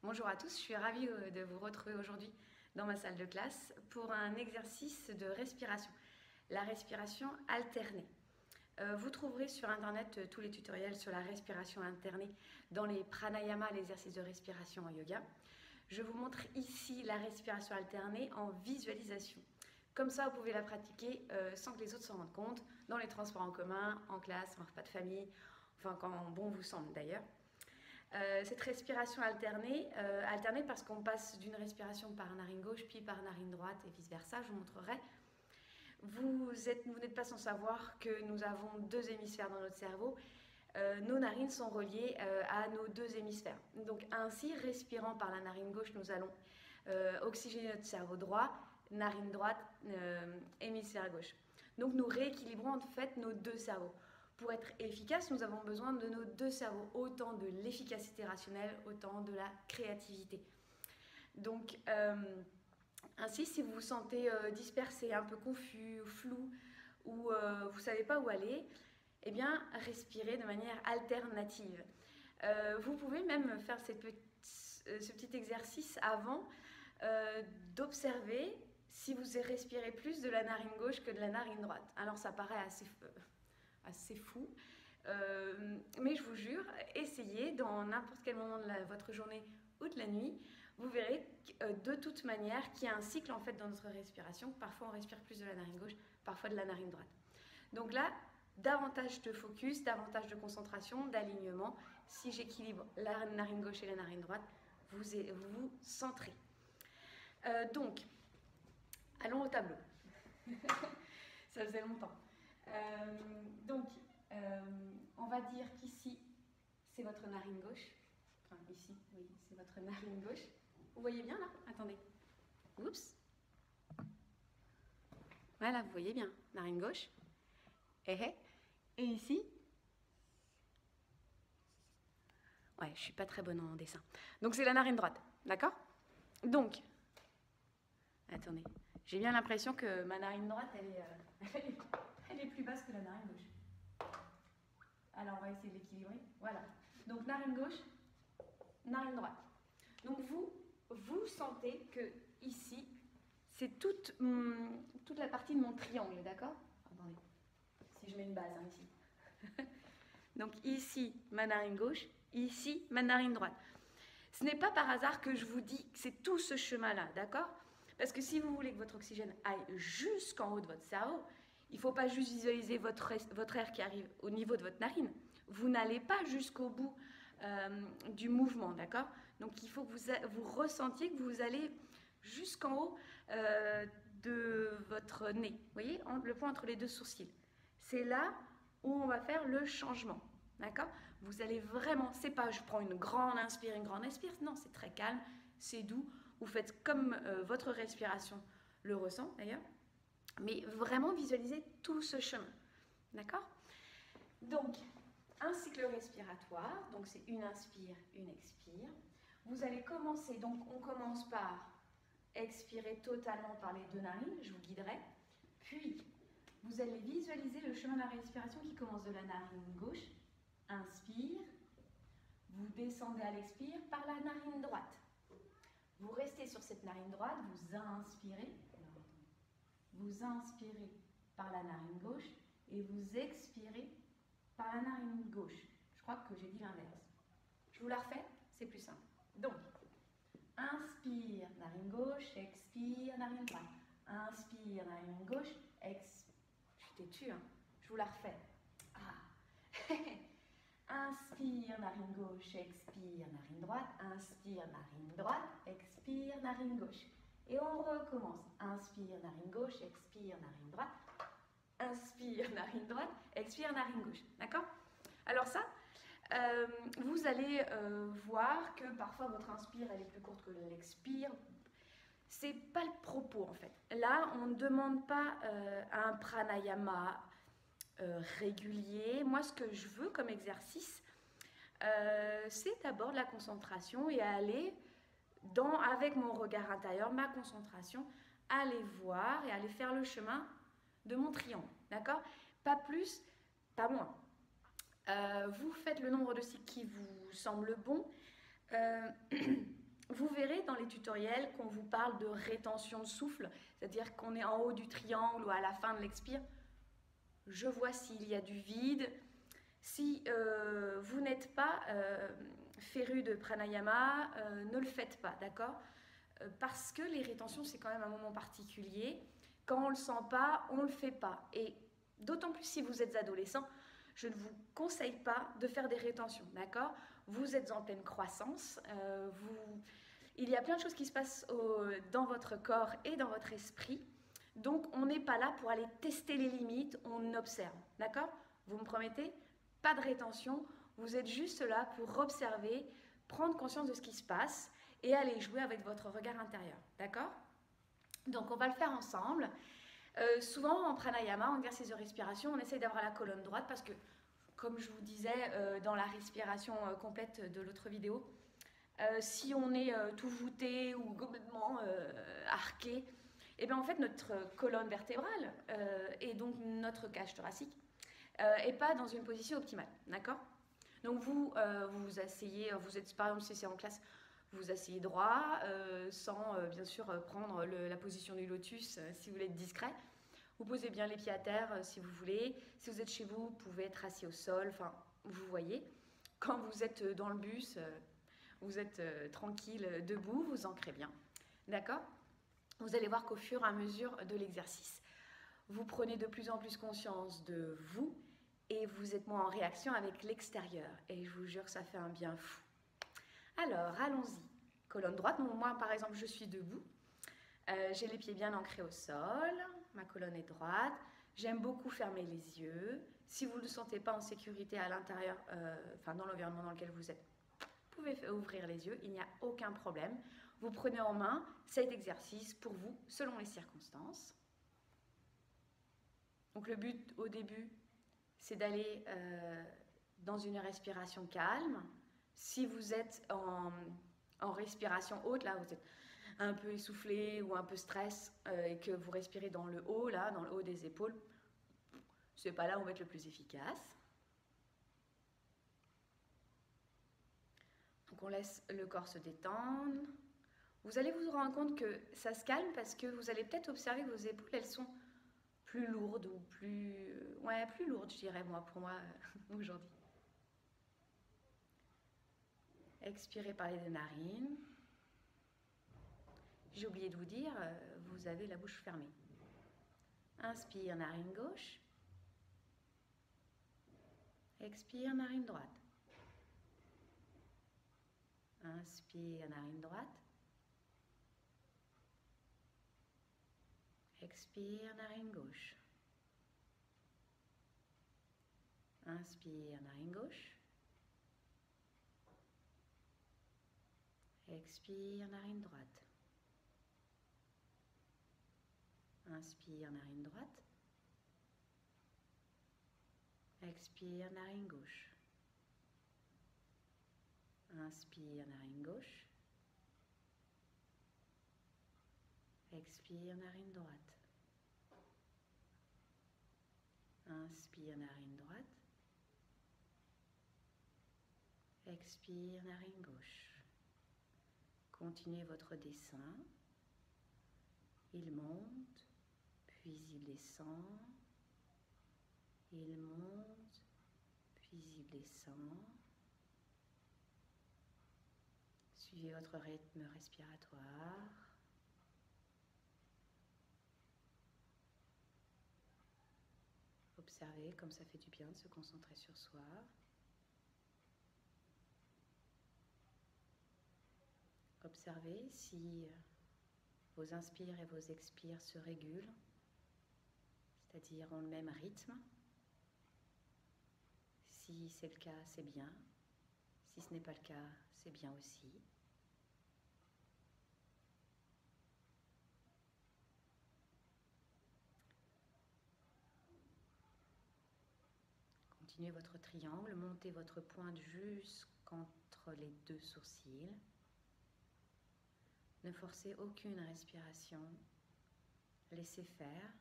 Bonjour à tous, je suis ravie de vous retrouver aujourd'hui dans ma salle de classe pour un exercice de respiration, la respiration alternée. Vous trouverez sur internet tous les tutoriels sur la respiration alternée dans les pranayama, l'exercice de respiration en yoga. Je vous montre ici la respiration alternée en visualisation. Comme ça, vous pouvez la pratiquer sans que les autres s'en rendent compte, dans les transports en commun, en classe, en repas de famille, enfin quand bon vous semble d'ailleurs. Cette respiration alternée parce qu'on passe d'une respiration par narine gauche puis par narine droite et vice versa, je vous montrerai. Vous n'êtes pas sans savoir que nous avons deux hémisphères dans notre cerveau. Nos narines sont reliées à nos deux hémisphères. Donc ainsi, respirant par la narine gauche, nous allons oxygéner notre cerveau droit, narine droite, hémisphère gauche. Donc nous rééquilibrons en fait nos deux cerveaux. Pour être efficace, nous avons besoin de nos deux cerveaux, autant de l'efficacité rationnelle, autant de la créativité. Donc, ainsi, si vous vous sentez dispersé, un peu confus, flou, ou vous ne savez pas où aller, eh bien, respirez de manière alternative. Vous pouvez même faire ce petit exercice avant d'observer si vous respirez plus de la narine gauche que de la narine droite. Alors, ça paraît assez fou, mais je vous jure, essayez dans n'importe quel moment de votre journée ou de la nuit, vous verrez de toute manière qu'il y a un cycle en fait dans notre respiration. Parfois on respire plus de la narine gauche, parfois de la narine droite. Donc là, davantage de focus, davantage de concentration, d'alignement. Si j'équilibre la narine gauche et la narine droite, vous vous centrez. Donc, allons au tableau. Ça faisait longtemps. On va dire qu'ici, c'est votre narine gauche. Enfin, ici, oui, c'est votre narine gauche. Vous voyez bien là? Attendez. Oups. Voilà, vous voyez bien. Narine gauche. Et ici. Ouais, je ne suis pas très bonne en dessin. Donc, c'est la narine droite. D'accord? Donc, attendez. J'ai bien l'impression que ma narine droite, elle est plus basse que la narine gauche. Alors, on va essayer de l'équilibrer. Voilà. Donc, narine gauche, narine droite. Donc, vous sentez que ici, c'est toute la partie de mon triangle, d'accord? Attendez. Si je mets une base, hein, ici. Donc, ici, ma narine gauche. Ici, ma narine droite. Ce n'est pas par hasard que je vous dis que c'est tout ce chemin-là, d'accord? Parce que si vous voulez que votre oxygène aille jusqu'en haut de votre cerveau, il ne faut pas juste visualiser votre air qui arrive au niveau de votre narine. Vous n'allez pas jusqu'au bout du mouvement, d'accord? Donc il faut que vous ressentiez que vous allez jusqu'en haut de votre nez. Vous voyez, le point entre les deux sourcils. C'est là où on va faire le changement, d'accord? Vous allez vraiment, c'est pas je prends une grande inspire, non, c'est très calme, c'est doux. Vous faites comme votre respiration le ressent d'ailleurs, mais vraiment visualisez tout ce chemin, d'accord? Donc, un cycle respiratoire, donc c'est une inspire, une expire. Vous allez commencer, donc on commence par expirer totalement par les deux narines, je vous guiderai, puis vous allez visualiser le chemin de la respiration qui commence de la narine gauche, inspire, vous descendez à l'expire par la narine droite. Vous restez sur cette narine droite, vous inspirez par la narine gauche et vous expirez par la narine gauche. Je crois que j'ai dit l'inverse. Je vous la refais, c'est plus simple. Donc, inspire, narine gauche, expire, narine droite. Inspire, narine gauche, expire. Je suis têtue, hein. Je vous la refais. Ah. Inspire, narine gauche, expire, narine droite. Inspire, narine droite, expire, narine gauche. Et on recommence. Inspire, narine gauche, expire, narine droite. Inspire, narine droite, expire, narine gauche. D'accord? Alors ça, vous allez voir que parfois votre inspire, elle est plus courte que l'expire. C'est pas le propos en fait. Là, on ne demande pas un pranayama régulier. Moi, ce que je veux comme exercice, c'est d'abord la concentration et aller avec mon regard intérieur, ma concentration, aller voir et aller faire le chemin de mon triangle, d'accord? Pas plus, pas moins. Vous faites le nombre de cycles qui vous semble bon. vous verrez dans les tutoriels qu'on vous parle de rétention de souffle, c'est-à-dire qu'on est en haut du triangle ou à la fin de l'expire. Je vois s'il y a du vide. Si vous n'êtes pas féru de pranayama, ne le faites pas, d'accord? Parce que les rétentions, c'est quand même un moment particulier. Quand on ne le sent pas, on ne le fait pas. Et d'autant plus si vous êtes adolescent, je ne vous conseille pas de faire des rétentions, d'accord? Vous êtes en pleine croissance, il y a plein de choses qui se passent dans votre corps et dans votre esprit. Donc, on n'est pas là pour aller tester les limites, on observe, d'accord? Vous me promettez? Pas de rétention, vous êtes juste là pour observer, prendre conscience de ce qui se passe et aller jouer avec votre regard intérieur, d'accord? Donc, on va le faire ensemble. Souvent, en pranayama, en exercice de respiration, on essaye d'avoir la colonne droite parce que, comme je vous disais dans la respiration complète de l'autre vidéo, si on est tout voûté ou complètement arqué, et bien en fait notre colonne vertébrale et donc notre cage thoracique n'est pas dans une position optimale, d'accord? Donc vous vous asseyez, vous êtes par exemple si c'est en classe, vous asseyez droit sans bien sûr prendre la position du lotus si vous voulez être discret. Vous posez bien les pieds à terre si vous voulez. Si vous êtes chez vous, vous pouvez être assis au sol, enfin vous voyez. Quand vous êtes dans le bus, vous êtes tranquille debout, vous ancrez bien, d'accord? Vous allez voir qu'au fur et à mesure de l'exercice, vous prenez de plus en plus conscience de vous et vous êtes moins en réaction avec l'extérieur. Et je vous jure que ça fait un bien fou. Alors, allons-y. Colonne droite, moi par exemple, je suis debout. J'ai les pieds bien ancrés au sol, ma colonne est droite. J'aime beaucoup fermer les yeux. Si vous ne vous sentez pas en sécurité à l'intérieur, enfin dans l'environnement dans lequel vous êtes, vous pouvez ouvrir les yeux, il n'y a aucun problème. Vous prenez en main cet exercice pour vous, selon les circonstances. Donc le but au début, c'est d'aller dans une respiration calme. Si vous êtes en respiration haute, là vous êtes un peu essoufflé ou un peu stress et que vous respirez dans le haut, là, dans le haut des épaules, c'est pas là où on va être le plus efficace. Donc on laisse le corps se détendre. Vous allez vous rendre compte que ça se calme parce que vous allez peut-être observer que vos épaules, elles sont plus lourdes ou plus... ouais, plus lourdes, je dirais, pour moi, aujourd'hui. Expirez par les deux narines. J'ai oublié de vous dire, vous avez la bouche fermée. Inspire, narine gauche. Expire, narine droite. Inspire, narine droite. Expire, narine gauche. Inspire, narine gauche. Expire, narine droite. Inspire, narine droite. Expire, narine gauche. Inspire, narine gauche. Expire, narine droite. Inspire, narine droite. Expire, narine gauche. Continuez votre dessin. Il monte, puis il descend. Il monte, puis il descend. Suivez votre rythme respiratoire. Observez comme ça fait du bien de se concentrer sur soi. Observez si vos inspires et vos expires se régulent, c'est-à-dire ont le même rythme. Si c'est le cas, c'est bien. Si ce n'est pas le cas, c'est bien aussi. Continuez votre triangle, montez votre pointe jusqu'entre les deux sourcils. Ne forcez aucune respiration, laissez faire.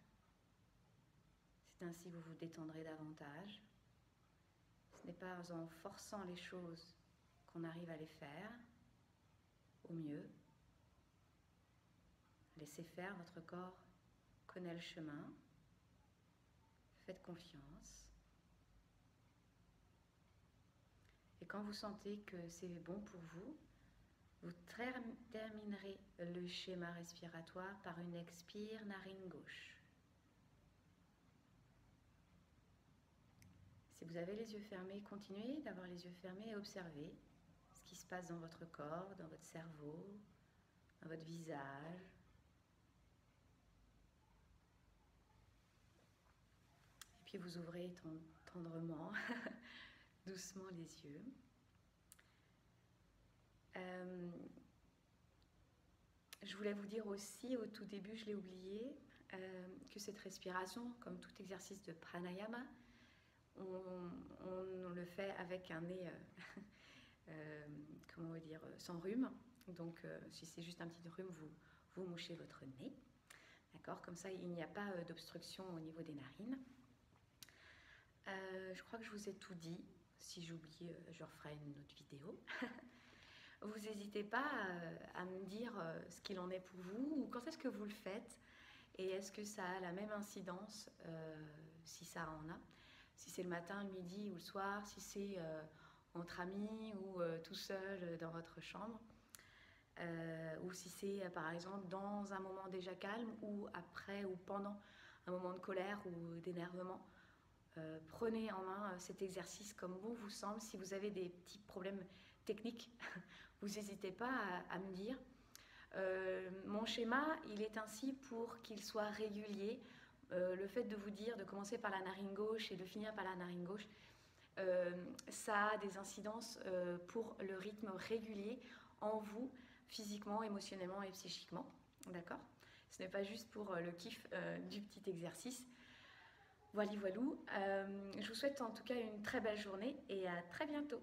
C'est ainsi que vous vous détendrez davantage. Ce n'est pas en forçant les choses qu'on arrive à les faire. Au au mieux. Laissez faire, votre corps connaît le chemin. Faites confiance. Et quand vous sentez que c'est bon pour vous, vous terminerez le schéma respiratoire par une expire narine gauche. Si vous avez les yeux fermés, continuez d'avoir les yeux fermés et observez ce qui se passe dans votre corps, dans votre cerveau, dans votre visage. Et puis vous ouvrez tendrement, doucement les yeux. Je voulais vous dire aussi, au tout début, je l'ai oublié, que cette respiration, comme tout exercice de pranayama, on le fait avec un nez, comment dire, sans rhume. Donc, si c'est juste un petit rhume, vous mouchez votre nez. D'accord? Comme ça, il n'y a pas d'obstruction au niveau des narines. Je crois que je vous ai tout dit. Si j'oublie, je referai une autre vidéo. Vous n'hésitez pas à me dire ce qu'il en est pour vous, ou quand est-ce que vous le faites, et est-ce que ça a la même incidence, si ça en a, si c'est le matin, le midi ou le soir, si c'est entre amis ou tout seul dans votre chambre, ou si c'est par exemple dans un moment déjà calme, ou après ou pendant un moment de colère ou d'énervement. Prenez en main cet exercice comme bon vous semble. Si vous avez des petits problèmes techniques, vous n'hésitez pas à me dire. Mon schéma, il est ainsi pour qu'il soit régulier. Le fait de vous dire de commencer par la narine gauche et de finir par la narine gauche, ça a des incidences pour le rythme régulier en vous, physiquement, émotionnellement et psychiquement. D'accord ? Ce n'est pas juste pour le kiff du petit exercice. Voilà, voilou. Je vous souhaite en tout cas une très belle journée et à très bientôt.